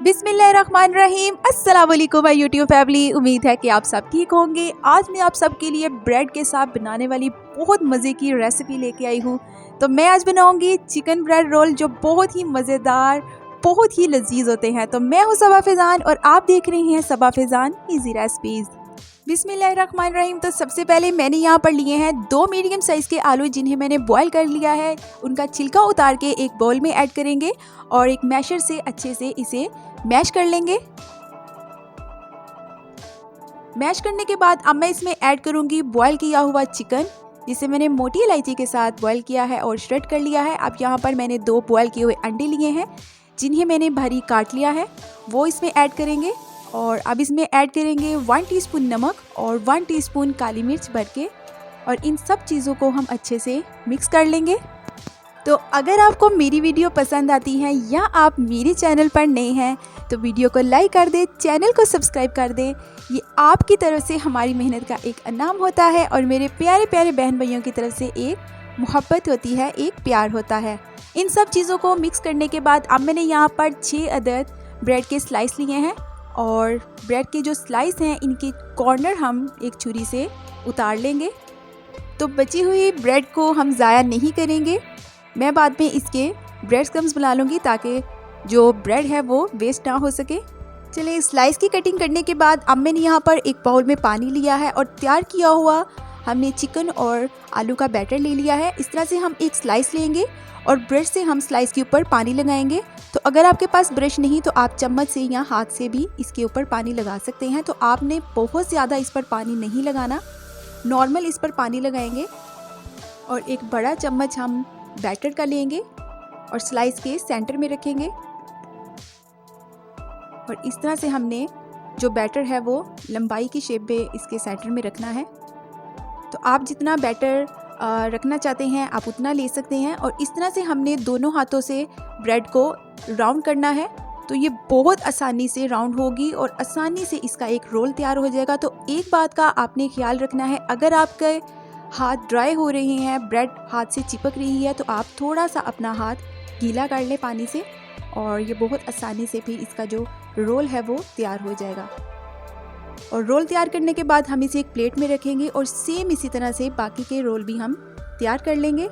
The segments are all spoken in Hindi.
बिस्मिल्लाहिर्रहमानिर्रहीम। अस्सलाम वालेकुम माय यूट्यूब फैमिली। उम्मीद है कि आप सब ठीक होंगे। आज मैं आप सबके लिए ब्रेड के साथ बनाने वाली बहुत मज़े की रेसिपी लेके आई हूँ। तो मैं आज बनाऊँगी चिकन ब्रेड रोल, जो बहुत ही मज़ेदार, बहुत ही लजीज होते हैं। तो मैं हूँ सबा फैज़ान और आप देख रहे हैं सबा फैज़ान इजी रेसिपीज़। बिस्मिल्लाहिर्रहमानिर्रहीम। तो सबसे पहले मैंने यहाँ पर लिए हैं 2 मीडियम साइज़ के आलू, जिन्हें मैंने बॉईल कर लिया है। उनका छिलका उतार के एक बाउल में ऐड करेंगे और एक मैशर से अच्छे से इसे मैश कर लेंगे। मैश करने के बाद अब मैं इसमें ऐड करूँगी बॉईल किया हुआ चिकन, जिसे मैंने मोटी इलायची के साथ बॉईल किया है और श्रेड कर लिया है। अब यहाँ पर मैंने 2 बॉईल किए हुए अंडे लिए हैं, जिन्हें मैंने बारीक काट लिया है, वो इसमें ऐड करेंगे। और अब इसमें ऐड करेंगे 1 टीस्पून नमक और 1 टीस्पून काली मिर्च भर के, और इन सब चीज़ों को हम अच्छे से मिक्स कर लेंगे। तो अगर आपको मेरी वीडियो पसंद आती है या आप मेरे चैनल पर नए हैं तो वीडियो को लाइक कर दें, चैनल को सब्सक्राइब कर दें। ये आपकी तरफ से हमारी मेहनत का एक इनाम होता है और मेरे प्यारे प्यारे बहन भाइयों की तरफ से एक मोहब्बत होती है, एक प्यार होता है। इन सब चीज़ों को मिक्स करने के बाद अब मैंने यहाँ पर 6 अदद ब्रेड के स्लाइस लिए हैं, और ब्रेड के जो स्लाइस हैं इनके कॉर्नर हम एक छुरी से उतार लेंगे। तो बची हुई ब्रेड को हम ज़ाया नहीं करेंगे। मैं बाद में इसके ब्रेड क्रम्स बना लूँगी ताकि जो ब्रेड है वो वेस्ट ना हो सके। चलिए, स्लाइस की कटिंग करने के बाद अब मैंने यहाँ पर एक बाउल में पानी लिया है और तैयार किया हुआ हमने चिकन और आलू का बैटर ले लिया है। इस तरह से हम एक स्लाइस लेंगे और ब्रश से हम स्लाइस के ऊपर पानी लगाएंगे। तो अगर आपके पास ब्रश नहीं तो आप चम्मच से या हाथ से भी इसके ऊपर पानी लगा सकते हैं। तो आपने बहुत ज़्यादा इस पर पानी नहीं लगाना, नॉर्मल इस पर पानी लगाएंगे। और एक बड़ा चम्मच हम बैटर का लेंगे और स्लाइस के सेंटर में रखेंगे, और इस तरह से हमने जो बैटर है वो लंबाई की शेप में इसके सेंटर में रखना है। तो आप जितना बैटर रखना चाहते हैं आप उतना ले सकते हैं। और इस तरह से हमने दोनों हाथों से ब्रेड को राउंड करना है। तो ये बहुत आसानी से राउंड होगी और आसानी से इसका एक रोल तैयार हो जाएगा। तो एक बात का आपने ख्याल रखना है, अगर आपके हाथ ड्राई हो रहे हैं, ब्रेड हाथ से चिपक रही है, तो आप थोड़ा सा अपना हाथ गीला कर लें पानी से, और ये बहुत आसानी से फिर इसका जो रोल है वो तैयार हो जाएगा। और रोल तैयार करने के बाद हम इसे एक प्लेट में रखेंगे और सेम इसी तरह से बाकी के रोल भी हम तैयार कर लेंगे।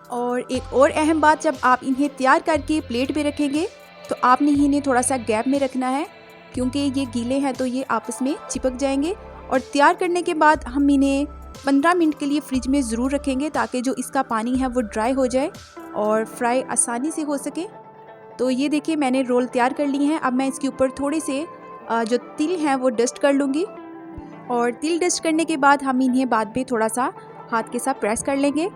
और एक और अहम बात, जब आप इन्हें तैयार करके प्लेट पे रखेंगे तो आपने इन्हें थोड़ा सा गैप में रखना है, क्योंकि ये गीले हैं तो ये आपस में चिपक जाएंगे। और तैयार करने के बाद हम इन्हें 15 मिनट के लिए फ्रिज में ज़रूर रखेंगे, ताकि जो इसका पानी है वो ड्राई हो जाए और फ्राई आसानी से हो सके। तो ये देखिए, मैंने रोल तैयार कर लिए हैं। अब मैं इसके ऊपर थोड़े से जो तिल हैं वो डस्ट कर लूँगी, और तिल डस्ट करने के बाद हम इन्हें बाद में थोड़ा सा हाथ के साथ प्रेस कर लेंगे।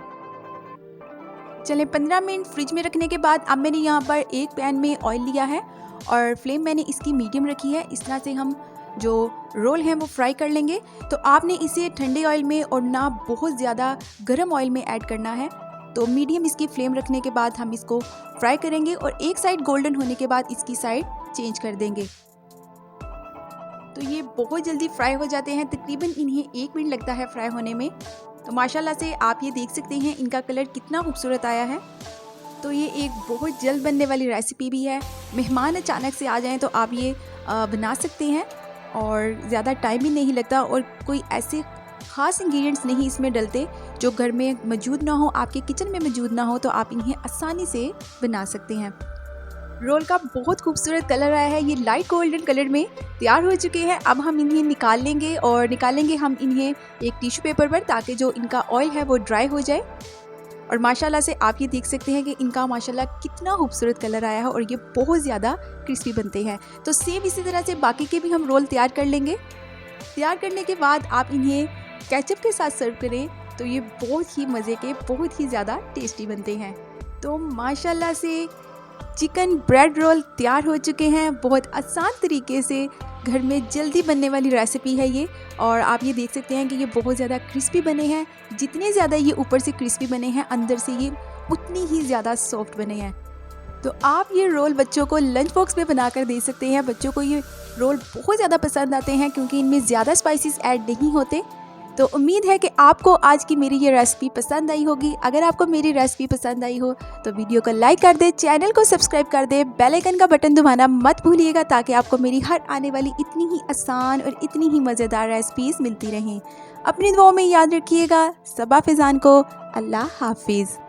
चलें, 15 मिनट फ्रिज में रखने के बाद अब मैंने यहाँ पर एक पैन में ऑयल लिया है और फ्लेम मैंने इसकी मीडियम रखी है। इस तरह से हम जो रोल हैं वो फ्राई कर लेंगे। तो आपने इसे ठंडे ऑयल में और ना बहुत ज़्यादा गर्म ऑयल में ऐड करना है। तो मीडियम इसकी फ्लेम रखने के बाद हम इसको फ्राई करेंगे, और एक साइड गोल्डन होने के बाद इसकी साइड चेंज कर देंगे। तो ये बहुत जल्दी फ्राई हो जाते हैं, तकरीबन इन्हें 1 मिनट लगता है फ्राई होने में। तो माशाल्लाह से आप ये देख सकते हैं इनका कलर कितना खूबसूरत आया है। तो ये एक बहुत जल्द बनने वाली रेसिपी भी है। मेहमान अचानक से आ जाएं तो आप ये बना सकते हैं, और ज़्यादा टाइम भी नहीं लगता, और कोई ऐसे ख़ास इंग्रेडिएंट्स नहीं इसमें डलते जो घर में मौजूद ना हो, आपके किचन में मौजूद ना हो, तो आप इन्हें आसानी से बना सकते हैं। रोल का बहुत खूबसूरत कलर आया है, ये लाइट गोल्डन कलर में तैयार हो चुके हैं। अब हम इन्हें निकाल लेंगे, और निकालेंगे हम इन्हें एक टिश्यू पेपर पर, ताकि जो इनका ऑयल है वो ड्राई हो जाए। और माशाल्लाह से आप ये देख सकते हैं कि इनका माशाल्लाह कितना खूबसूरत कलर आया है, और ये बहुत ज़्यादा क्रिस्पी बनते हैं। तो सेम इसी तरह से बाकी के भी हम रोल तैयार कर लेंगे। तैयार करने के बाद आप इन्हें केचप के साथ सर्व करें तो ये बहुत ही मज़े के, बहुत ही ज़्यादा टेस्टी बनते हैं। तो माशाल्लाह से चिकन ब्रेड रोल तैयार हो चुके हैं। बहुत आसान तरीके से घर में जल्दी बनने वाली रेसिपी है ये, और आप ये देख सकते हैं कि ये बहुत ज़्यादा क्रिस्पी बने हैं। जितने ज़्यादा ये ऊपर से क्रिस्पी बने हैं, अंदर से ये उतनी ही ज़्यादा सॉफ्ट बने हैं। तो आप ये रोल बच्चों को लंच बॉक्स में बनाकर दे सकते हैं। बच्चों को ये रोल बहुत ज़्यादा पसंद आते हैं, क्योंकि इनमें ज़्यादा स्पाइसेस ऐड नहीं होते। तो उम्मीद है कि आपको आज की मेरी ये रेसिपी पसंद आई होगी। अगर आपको मेरी रेसिपी पसंद आई हो तो वीडियो को लाइक कर दे, चैनल को सब्सक्राइब कर दे, बेल आइकन का बटन दबाना मत भूलिएगा ताकि आपको मेरी हर आने वाली इतनी ही आसान और इतनी ही मज़ेदार रेसिपीज़ मिलती रहें। अपनी दुआओं में याद रखिएगा। सबा फिजान को अल्लाह हाफिज़।